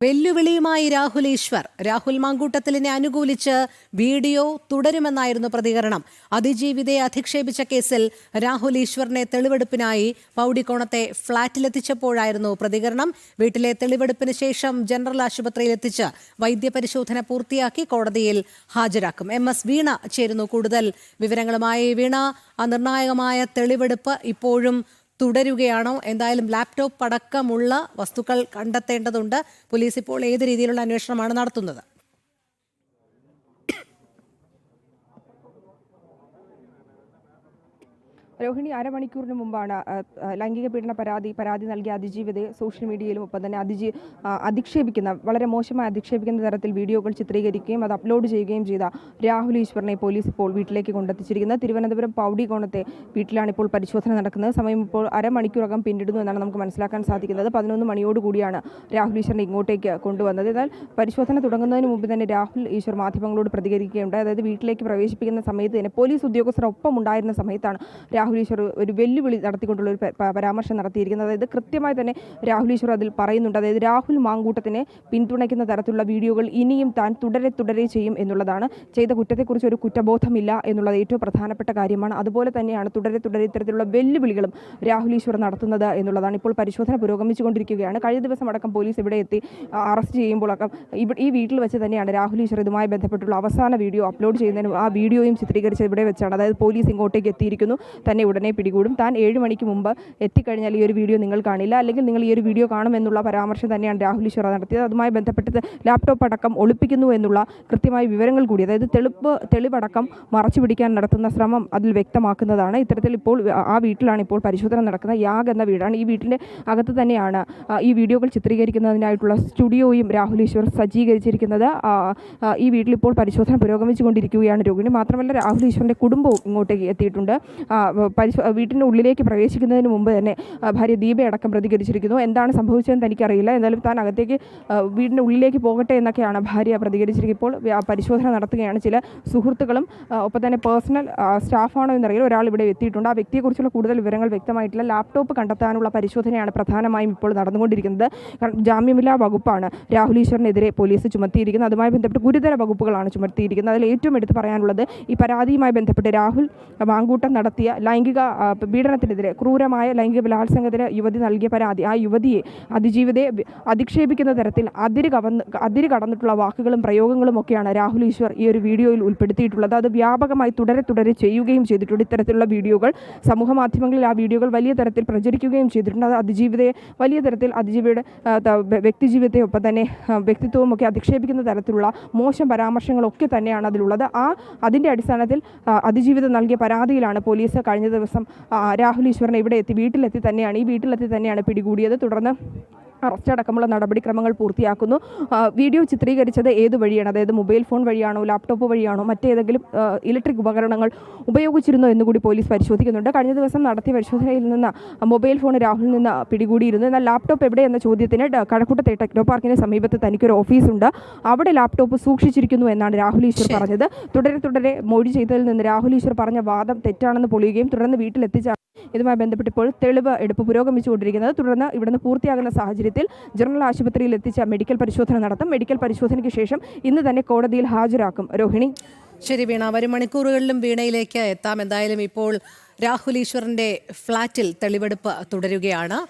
വെല്ലുവിളിയുമായി രാഹുൽ ഈശ്വർ. രാഹുൽ മാങ്കൂട്ടത്തിലിനെ അനുകൂലിച്ച് വീഡിയോ തുടരുമെന്നായിരുന്നു പ്രതികരണം. അതിജീവിതയെ അധിക്ഷേപിച്ച കേസിൽ രാഹുൽ ഈശ്വറിനെ തെളിവെടുപ്പിനായി പൗടിക്കോണത്തെ ഫ്ളാറ്റിലെത്തിച്ചപ്പോഴായിരുന്നു പ്രതികരണം. വീട്ടിലെ തെളിവെടുപ്പിന് ശേഷം ജനറൽ ആശുപത്രിയിൽ എത്തിച്ച് വൈദ്യപരിശോധന പൂർത്തിയാക്കി കോടതിയിൽ ഹാജരാക്കും. MS വീണ ചേരുന്നു കൂടുതൽ വിവരങ്ങളുമായി. വീണ, നിർണായകമായ തെളിവെടുപ്പ് ഇപ്പോഴും തുടരുകയാണോ? എന്തായാലും ലാപ്ടോപ്പ് അടക്കമുള്ള വസ്തുക്കൾ കണ്ടെത്തേണ്ടതുണ്ട്. പോലീസ് ഇപ്പോൾ ഏത് രീതിയിലുള്ള അന്വേഷണമാണ് നടത്തുന്നത്? രോഹിണി, അരമണിക്കൂറിന് മുമ്പാണ് ലൈംഗിക പീഡന പരാതി നൽകിയ അതിജീവിതയെ സോഷ്യൽ മീഡിയയിലും ഒപ്പം തന്നെ അധിക്ഷേപിക്കുന്ന, വളരെ മോശമായി അധിക്ഷേപിക്കുന്ന തരത്തിൽ വീഡിയോകൾ ചിത്രീകരിക്കുകയും അത് അപ്ലോഡ് ചെയ്യുകയും ചെയ്ത രാഹുൽ ഈശ്വറിനെ പോലീസ് ഇപ്പോൾ വീട്ടിലേക്ക് കൊണ്ടെത്തിച്ചിരിക്കുന്നത്. തിരുവനന്തപുരം പൗടിക്കോണത്തെ വീട്ടിലാണ് ഇപ്പോൾ പരിശോധന നടക്കുന്നത്. സമയം ഇപ്പോൾ അരമണിക്കൂറകം പിന്നിടുന്നു എന്നാണ് നമുക്ക് മനസ്സിലാക്കാൻ സാധിക്കുന്നത്. 11 മണിയോടുകൂടിയാണ് രാഹുൽ ഈശ്വറിനെ ഇങ്ങോട്ടേക്ക് കൊണ്ടുവന്നത്. എന്നാൽ പരിശോധന തുടങ്ങുന്നതിന് മുമ്പ് തന്നെ രാഹുൽ ഈശ്വർ മാധ്യമങ്ങളോട് പ്രതികരിക്കുകയുണ്ടായി. അതായത് വീട്ടിലേക്ക് പ്രവേശിപ്പിക്കുന്ന സമയത്ത് തന്നെ പോലീസ് ഉദ്യോഗസ്ഥർ ഒപ്പം ഉണ്ടായിരുന്ന സമയത്താണ് രാഹുൽ ഈശ്വർ ഒരു വെല്ലുവിളി നടത്തിക്കൊണ്ടുള്ള ഒരു പരാമർശം നടത്തിയിരിക്കുന്നത്. അതായത് കൃത്യമായി തന്നെ രാഹുൽ ഈശ്വർ അതിൽ പറയുന്നുണ്ട്. അതായത് രാഹുൽ മാങ്കൂട്ടത്തിനെ പിന്തുണയ്ക്കുന്ന തരത്തിലുള്ള വീഡിയോകൾ ഇനിയും താൻ തുടരെ ചെയ്യും എന്നുള്ളതാണ്. ചെയ്ത കുറ്റത്തെക്കുറിച്ച് ഒരു കുറ്റബോധമില്ല എന്നുള്ളത് ഏറ്റവും പ്രധാനപ്പെട്ട കാര്യമാണ്. അതുപോലെ തന്നെയാണ് തുടരെ ഇത്തരത്തിലുള്ള വെല്ലുവിളികളും രാഹുൽ ഈശ്വർ നടത്തുന്നത് എന്നുള്ളതാണ്. ഇപ്പോൾ പരിശോധന പുരോഗമിച്ചുകൊണ്ടിരിക്കുകയാണ്. കഴിഞ്ഞ ദിവസം അടക്കം പോലീസ് ഇവിടെ എത്തി അറസ്റ്റ് ചെയ്യുമ്പോഴൊക്കെ ഈ വീട്ടിൽ വെച്ച് തന്നെയാണ് രാഹുൽ ഈശ്വർ ഇതുമായി ബന്ധപ്പെട്ടുള്ള അവസാന വീഡിയോ അപ്ലോഡ് ചെയ്യുന്നതിനും ആ വീഡിയോയും ചിത്രീകരിച്ച് ഇവിടെ വെച്ചാണ്. അതായത് പോലീസ് ഇങ്ങോട്ടേക്ക് എത്തിയിരിക്കുന്നു, തന്നെ ഉടനെ പിടികൂടും, താൻ 7 മണിക്ക് മുമ്പ് എത്തിക്കഴിഞ്ഞാൽ ഈ ഒരു വീഡിയോ നിങ്ങൾ കാണില്ല, അല്ലെങ്കിൽ നിങ്ങൾ ഈ ഒരു വീഡിയോ കാണുമെന്നുള്ള പരാമർശം തന്നെയാണ് രാഹുൽ ഈശ്വർ നടത്തിയത്. അതുമായി ബന്ധപ്പെട്ട് ലാപ്ടോപ്പ് അടക്കം ഒളിപ്പിക്കുന്നു എന്നുള്ള കൃത്യമായ വിവരങ്ങൾ കൂടി, അതായത് തെളിവടക്കം മറച്ചു പിടിക്കാൻ നടത്തുന്ന ശ്രമം അതിൽ വ്യക്തമാക്കുന്നതാണ്. ഇത്തരത്തിൽ ഇപ്പോൾ ആ വീട്ടിലാണ് ഇപ്പോൾ പരിശോധന നടക്കുന്നത്. യാഗ് എന്ന വീടാണ്. ഈ വീട്ടിൻ്റെ അകത്ത് തന്നെയാണ് ഈ വീഡിയോകൾ ചിത്രീകരിക്കുന്നതിനായിട്ടുള്ള സ്റ്റുഡിയോയും രാഹുൽ ഈശ്വർ സജ്ജീകരിച്ചിരിക്കുന്നത്. ഈ വീട്ടിൽ ഇപ്പോൾ പരിശോധന പുരോഗമിച്ചുകൊണ്ടിരിക്കുകയാണ് രോഹിണി. മാത്രമല്ല രാഹുൽ ഈശ്വറിൻ്റെ കുടുംബവും ഇങ്ങോട്ടേക്ക് എത്തിയിട്ടുണ്ട്. വീട്ടിൻ്റെ ഉള്ളിലേക്ക് പ്രവേശിക്കുന്നതിന് മുമ്പ് തന്നെ ഭാര്യ ദീപയടക്കം പ്രതികരിച്ചിരിക്കുന്നു. എന്താണ് സംഭവിച്ചതെന്ന് തനിക്കറിയില്ല, എന്നാലും താൻ അകത്തേക്ക് വീടിൻ്റെ ഉള്ളിലേക്ക് പോകട്ടെ എന്നൊക്കെയാണ് ഭാര്യ പ്രതികരിച്ചിരിക്കുന്നത്. ഇപ്പോൾ പരിശോധന നടത്തുകയാണ്. ചില സുഹൃത്തുക്കളും ഒപ്പം തന്നെ പേഴ്സണൽ സ്റ്റാഫാണോ എന്നറിയില്ല, ഒരാൾ ഇവിടെ എത്തിയിട്ടുണ്ട്. ആ വ്യക്തിയെക്കുറിച്ചുള്ള കൂടുതൽ വിവരങ്ങൾ വ്യക്തമായിട്ടില്ല. ലാപ്ടോപ്പ് കണ്ടെത്താനുള്ള പരിശോധനയാണ് പ്രധാനമായും ഇപ്പോൾ നടന്നുകൊണ്ടിരിക്കുന്നത്. ജാമ്യമില്ലാ വകുപ്പാണ് രാഹുൽ ഈശ്വറിനെതിരെ പോലീസ് ചുമത്തിയിരിക്കുന്നത്. അതുമായി ബന്ധപ്പെട്ട് ഗുരുതര വകുപ്പുകളാണ് ചുമത്തിയിരിക്കുന്നത്. അതിൽ ഏറ്റവും എടുത്ത് പറയാനുള്ളത് ഈ പരാതിയുമായി ബന്ധപ്പെട്ട് രാഹുൽ മാങ്കൂട്ടം നടത്തിയ ലൈംഗിക പീഡനത്തിനെതിരെ, ക്രൂരമായ ലൈംഗിക ബലാത്സംഗത്തിന് യുവതി നൽകിയ പരാതി, ആ യുവതിയെ അതിജീവിതയെ അധിക്ഷേപിക്കുന്ന തരത്തിൽ അതിര് കടന്നിട്ടുള്ള വാക്കുകളും പ്രയോഗങ്ങളും ഒക്കെയാണ് രാഹുൽ ഈശ്വർ ഈ ഒരു വീഡിയോയിൽ ഉൾപ്പെടുത്തിയിട്ടുള്ളത്. അത് വ്യാപകമായി തുടരെ ചെയ്യുകയും ചെയ്തിട്ടുണ്ട്. ഇത്തരത്തിലുള്ള വീഡിയോകൾ സമൂഹ മാധ്യമങ്ങളിൽ ആ വീഡിയോകൾ വലിയ തരത്തിൽ പ്രചരിക്കുകയും ചെയ്തിട്ടുണ്ട്. അത് അതിജീവിതയെ വലിയ തരത്തിൽ അതിജീവിയുടെ വ്യക്തിജീവിതത്തെ ഒപ്പം തന്നെ വ്യക്തിത്വവും ഒക്കെ അധിക്ഷേപിക്കുന്ന തരത്തിലുള്ള മോശം പരാമർശങ്ങളൊക്കെ തന്നെയാണ് അതിലുള്ളത്. അതിൻ്റെ അടിസ്ഥാനത്തിൽ അതിജീവിതം നൽകിയ പരാതിയിലാണ് പോലീസ് കഴിഞ്ഞ ദിവസം രാഹുൽ ഈശ്വറിനെ ഈ വീട്ടിലെത്തി തന്നെയാണ് പിടികൂടിയത്. തുടർന്ന് അറസ്റ്റ് അടക്കമുള്ള നടപടിക്രമങ്ങൾ പൂർത്തിയാക്കുന്നു. വീഡിയോ ചിത്രീകരിച്ചത് ഏത് വഴിയാണ്, അതായത് മൊബൈൽ ഫോൺ വഴിയാണോ, ലാപ്ടോപ്പ് വഴിയാണോ, മറ്റേതെങ്കിലും ഇലക്ട്രിക് ഉപകരണങ്ങൾ ഉപയോഗിച്ചിരുന്നോ എന്നുകൂടി പോലീസ് പരിശോധിക്കുന്നുണ്ട്. കഴിഞ്ഞ ദിവസം നടത്തിയ പരിശോധനയിൽ നിന്ന് മൊബൈൽ ഫോൺ രാഹുലിൽ നിന്ന് പിടികൂടിയിരുന്നു. എന്നാൽ ലാപ്ടോപ്പ് എവിടെ എന്ന ചോദ്യത്തിന് കഴക്കൂട്ടത്തെ ടെക്നോ പാർക്കിന് സമീപത്ത് തനിക്കൊരു ഓഫീസുണ്ട്, അവിടെ ലാപ്ടോപ്പ് സൂക്ഷിച്ചിരിക്കുന്നു എന്നാണ് രാഹുൽ ഈശ്വർ പറഞ്ഞത്. തുടരെ മൊഴി ചെയ്തതിൽ നിന്ന് രാഹുൽ ഈശ്വർ പറഞ്ഞ വാദം തെറ്റാണെന്ന് പൊളിയുകയും തുടർന്ന് വീട്ടിലെത്തിച്ചാണ് ഇതുമായി ബന്ധപ്പെട്ട് ഇപ്പോൾ തെളിവ് എടുപ്പ് പുരോഗമിച്ചുകൊണ്ടിരിക്കുന്നത്. തുടർന്ന് ഇവിടുന്ന് പൂർത്തിയാകുന്ന സാഹചര്യത്തിൽ ജനറൽ ആശുപത്രിയിൽ എത്തിച്ച മെഡിക്കൽ പരിശോധന നടത്തും. മെഡിക്കൽ പരിശോധനയ്ക്ക് ശേഷം ഇന്ന് തന്നെ കോടതിയിൽ ഹാജരാക്കും. രോഹിണി. ശരി വീണ, വരും മണിക്കൂറുകളിലും വീണയിലേക്ക് എത്താം. എന്തായാലും ഇപ്പോൾ രാഹുൽ ഈശ്വറിന്റെ ഫ്ളാറ്റിൽ തെളിവെടുപ്പ് തുടരുകയാണ്.